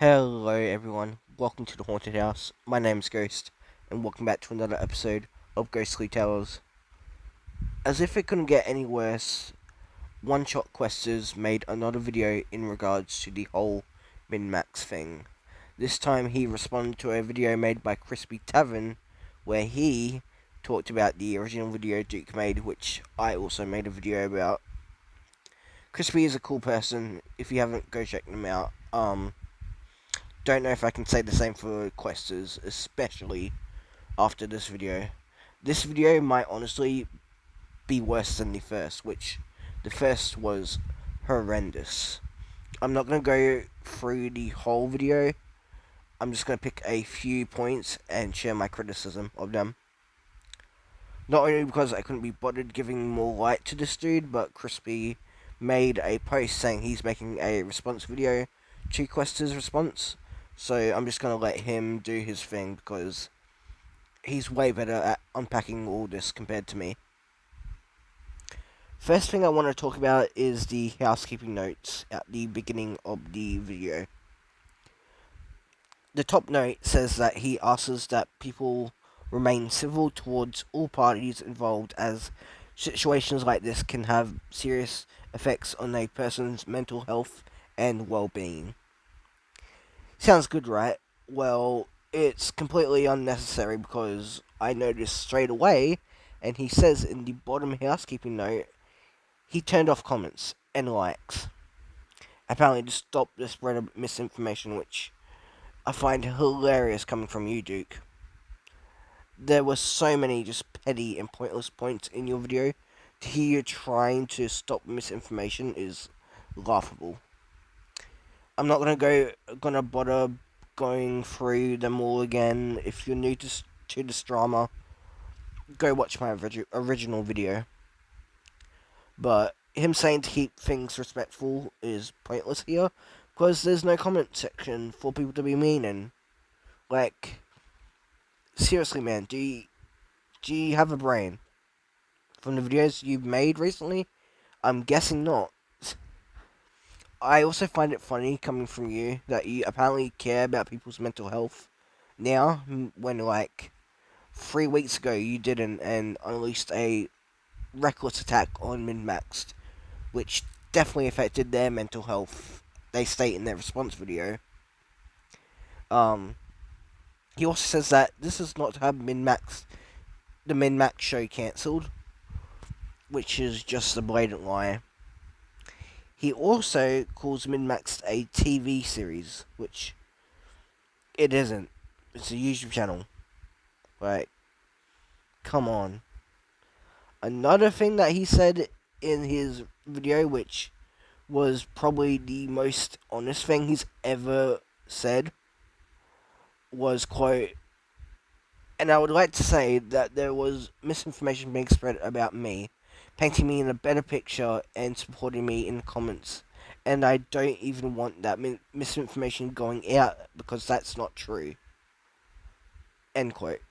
Hello everyone, welcome to the Haunted House. My name's Ghost, and welcome back to another episode of Ghostly Tales. As if it couldn't get any worse, One Shot Questers made another video in regards to the whole min-max thing. This time he responded to a video made by Crispy Tavern, where he talked about the original video Duke made, which I also made a video about. Crispy is a cool person. If you haven't, go check them out. Don't know if I can say the same for Questers, especially after this video. This video might honestly be worse than the first, which the first was horrendous. I'm not going to go through the whole video. I'm just going to pick a few points and share my criticism of them. Not only because I couldn't be bothered giving more light to this dude, but Crispy made a post saying he's making a response video to Questers' response. So I'm just going to let him do his thing because he's way better at unpacking all this compared to me. First thing I want to talk about is the housekeeping notes at the beginning of the video. The top note says that he asks that people remain civil towards all parties involved, as situations like this can have serious effects on a person's mental health and well-being. Sounds good, right? Well, it's completely unnecessary because I noticed straight away, and he says in the bottom housekeeping note, he turned off comments and likes. Apparently to stop the spread of misinformation, which I find hilarious coming from you, Duke. There were so many just petty and pointless points in your video. To hear you trying to stop misinformation is laughable. I'm not gonna bother going through them all again. If you're new to this drama, go watch my original video. But him saying to keep things respectful is pointless here, because there's no comment section for people to be mean in. Like, seriously, man, do you have a brain? From the videos you've made recently, I'm guessing not. I also find it funny coming from you that you apparently care about people's mental health now, when like 3 weeks ago you didn't, and unleashed a reckless attack on Min-Maxed, which definitely affected their mental health. They state in their response video. He also says that this is not to have the Min-Max show cancelled, which is just a blatant lie. He also calls Min-Maxed a TV series, which it isn't. It's a YouTube channel. Like, come on. Another thing that he said in his video, which was probably the most honest thing he's ever said, was, quote, "And I would like to say that there was misinformation being spread about me, painting me in a better picture and supporting me in comments. And I don't even want that misinformation going out because that's not true." End quote.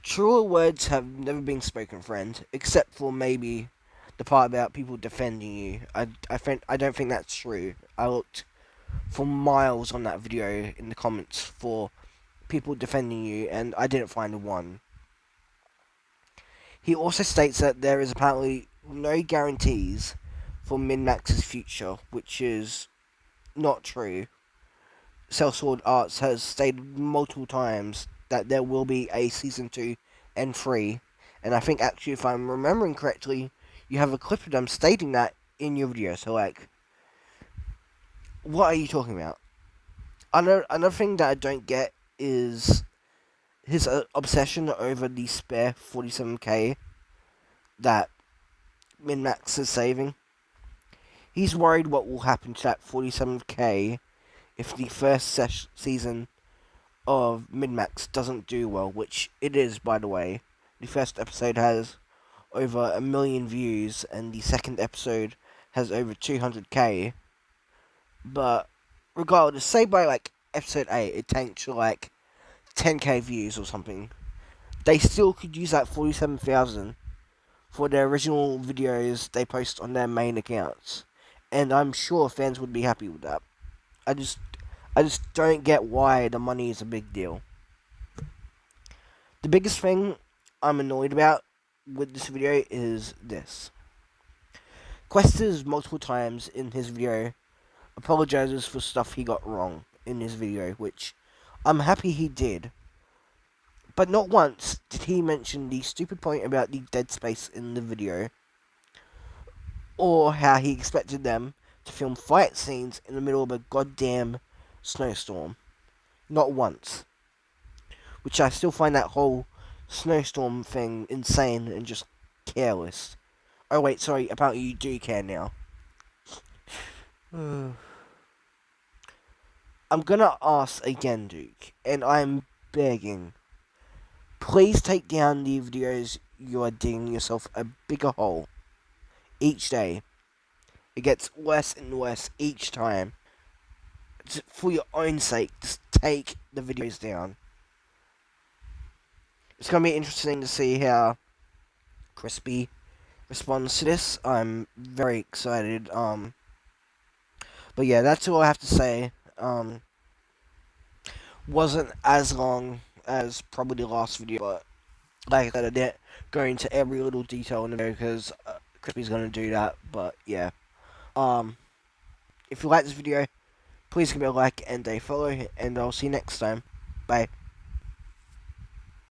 Truer words have never been spoken, friend, except for maybe the part about people defending you. I don't think that's true. I looked for miles on that video in the comments for people defending you, and I didn't find one. He also states that there is apparently no guarantees for Min-Max's future, which is not true. Sellsword Arts has stated multiple times that there will be a season 2 and 3, and I think actually, if I'm remembering correctly, you have a clip of them stating that in your video. So, like, what are you talking about? Another thing that I don't get is his obsession over the spare 47k that Min-Max is saving. He's worried what will happen to that 47k if the first season of Min-Max doesn't do well, which it is, by the way. The first episode has over 1 million views, and the second episode has over 200k. But regardless, say by like episode 8 it tanked to like 10k views or something, they still could use that 47,000 for their original videos they post on their main accounts, and I'm sure fans would be happy with that. I just don't get why the money is a big deal. The biggest thing I'm annoyed about with this video is this. Questers multiple times in his video apologizes for stuff he got wrong in his video, which I'm happy he did. But not once did he mention the stupid point about the dead space in the video, or how he expected them to film fight scenes in the middle of a goddamn snowstorm. Not once. Which I still find that whole snowstorm thing insane and just careless. Oh wait, sorry, apparently you do care now. I'm gonna ask again, Duke, and I'm begging. Please take down the videos you are digging yourself a bigger hole each day. It gets worse and worse each time. For your own sake, just take the videos down. It's gonna be interesting to see how Crispy responds to this. I'm very excited. But yeah, that's all I have to say. Wasn't as long as probably the last video, but like I said, I didn't go into every little detail in the video because Crispy's gonna do that. But yeah, if you like this video, please give me a like and a follow, and I'll see you next time. Bye.